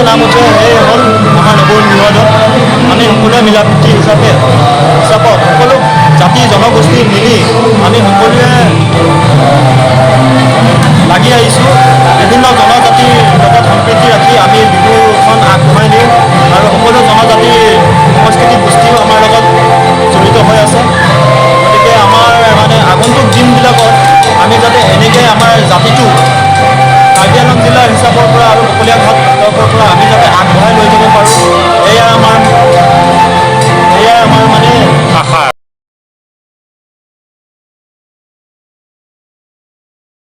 নাম উঠে সেই হ'ল আমাৰ নৱ নিৰ্বাচন। আমি সকলোৱে মিলা প্ৰীতি হিচাপত সকলো জাতি জনগোষ্ঠী মিলি আমি সকলোৱে লাগি আহিছোঁ। বিভিন্ন জনজাতিৰ লগত সম্প্ৰীতি ৰাখি আমি বিহুখন আগবঢ়াই নিওঁ আৰু সকলো জনজাতিৰ সংস্কৃতি গোষ্ঠীও আমাৰ লগত জড়িত হৈ আছে। গতিকে আমাৰ মানে আগন্তুক দিনবিলাকত আমি যাতে এনেকৈ আমাৰ জাতিটো কাৰ্বি আংলং জিলা হিচাপৰ পৰা আৰু কলীয়াঘাট তৰফৰ পৰা আমি যাতে আগবঢ়াই লৈ যাব পাৰোঁ, এয়া আমাৰ